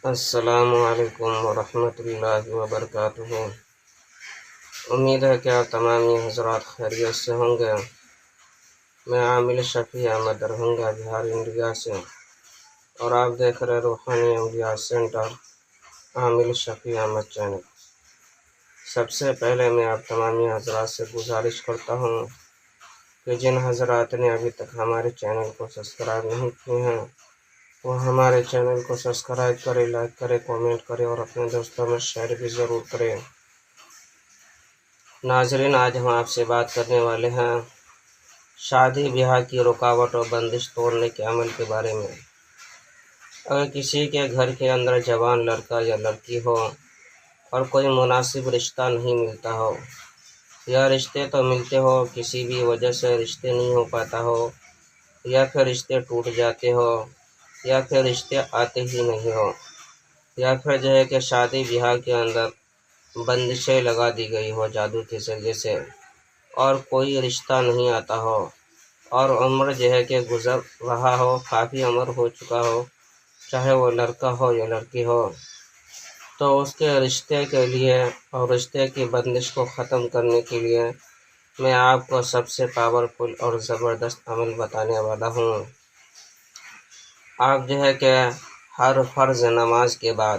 السلام علیکم ورحمۃ اللہ وبرکاتہ۔ امید ہے کہ آپ تمام حضرات خیریت سے ہوں گے۔ میں عامل شفیع احمد دربھنگہ بہار انڈیا سے، اور آپ دیکھ رہے روحانی انبیاء سینٹر عامل شفیع احمد چینل۔ سب سے پہلے میں آپ تمام حضرات سے گزارش کرتا ہوں کہ جن حضرات نے ابھی تک ہمارے چینل کو سبسکرائب نہیں کیے ہیں وہ ہمارے چینل کو سبسکرائب کرے، لائک کرے، کامنٹ کرے اور اپنے دوستوں میں شیئر بھی ضرور کریں۔ ناظرین، آج ہم آپ سے بات کرنے والے ہیں شادی بیاہ کی رکاوٹ اور بندش توڑنے کے عمل کے بارے میں۔ اگر کسی کے گھر کے اندر جوان لڑکا یا لڑکی ہو اور کوئی مناسب رشتہ نہیں ملتا ہو، یا رشتے تو ملتے ہو کسی بھی وجہ سے رشتے نہیں ہو پاتا ہو، یا پھر رشتے ٹوٹ جاتے ہو، یا پھر رشتے آتے ہی نہیں ہو، یا پھر جو ہے کہ شادی بیاہ کے اندر بندشیں لگا دی گئی ہو جادو کے ذریعے سے، اور کوئی رشتہ نہیں آتا ہو، اور عمر جو ہے کہ گزر رہا ہو، کافی عمر ہو چکا ہو، چاہے وہ لڑکا ہو یا لڑکی ہو، تو اس کے رشتے کے لیے اور رشتے کی بندش کو ختم کرنے کے لیے میں آپ کو سب سے پاورفل اور زبردست عمل بتانے والا ہوں۔ آپ جو ہے کہ ہر فرض نماز کے بعد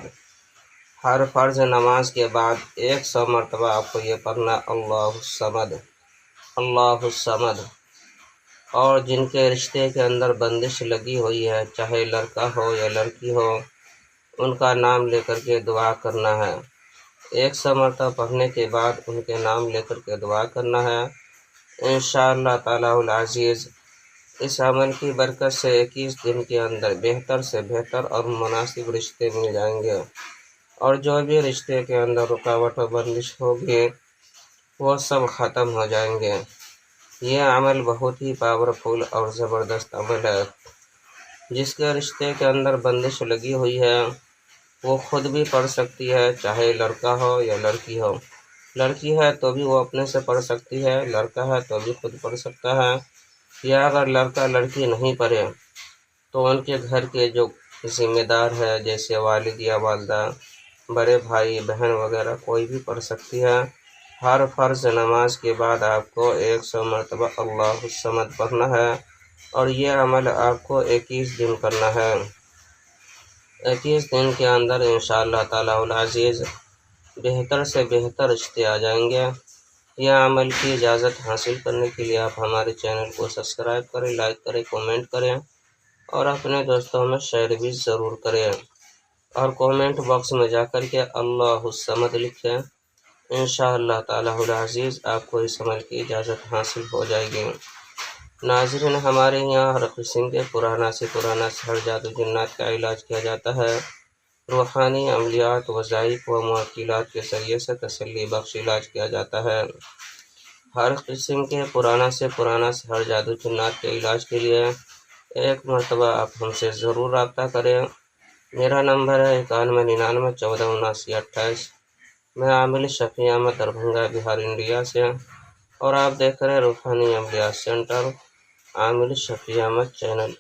100 مرتبہ آپ کو یہ پڑھنا اللہ الصمد، اللہ الصمد۔ اور جن کے رشتے کے اندر بندش لگی ہوئی ہے، چاہے لڑکا ہو یا لڑکی ہو، ان کا نام لے کر کے دعا کرنا ہے۔ 100 مرتبہ پڑھنے کے بعد ان کے نام لے کر کے دعا کرنا ہے۔ انشاءاللہ تعالی العزیز اس عمل کی برکت سے 21 دن کے اندر بہتر سے بہتر اور مناسب رشتے مل جائیں گے، اور جو بھی رشتے کے اندر رکاوٹ و بندش ہوگی وہ سب ختم ہو جائیں گے۔ یہ عمل بہت ہی پاورفل اور زبردست عمل ہے۔ جس کے رشتے کے اندر بندش لگی ہوئی ہے وہ خود بھی پڑھ سکتی ہے، چاہے لڑکا ہو یا لڑکی ہو۔ لڑکی ہے تو بھی وہ اپنے سے پڑھ سکتی ہے، لڑکا ہے تو بھی خود پڑھ سکتا ہے، یا اگر لڑکا لڑکی نہیں پڑھے تو ان کے گھر کے جو ذمہ دار ہے، جیسے والد یا والدہ، بڑے بھائی بہن وغیرہ، کوئی بھی پڑھ سکتی ہے۔ ہر فرض نماز کے بعد آپ کو 100 مرتبہ اللہ الصمد پڑھنا ہے، اور یہ عمل آپ کو 21 دن کرنا ہے۔ 21 دن کے اندر انشاءاللہ تعالی العزیز بہتر سے بہتر رشتے آ جائیں گے۔ یہ عمل کی اجازت حاصل کرنے کے لیے آپ ہمارے چینل کو سبسکرائب کریں، لائک کریں، کامنٹ کریں اور اپنے دوستوں میں شیئر بھی ضرور کریں، اور کامنٹ باکس میں جا کر کے اللہ الصمد لکھیں۔ انشاءاللہ تعالی العزیز آپ کو اس عمل کی اجازت حاصل ہو جائے گی۔ ناظرین، ہمارے یہاں ہر قسم کے پرانا سے ہر جادو جنات کا علاج کیا جاتا ہے۔ روحانی عملیات، وظائف و معطلات کے ذریعے سے تسلی بخش علاج کیا جاتا ہے۔ ہر قسم کے پرانا سے ہر جادو جنات کے علاج کے لیے ایک مرتبہ آپ ہم سے ضرور رابطہ کریں۔ میرا نمبر ہے 9199147928۔ میں عامل شفیع احمد دربھنگہ بہار انڈیا سے، اور آپ دیکھ رہے روحانی انبیاء سینٹر عامل شفیع احمد چینل۔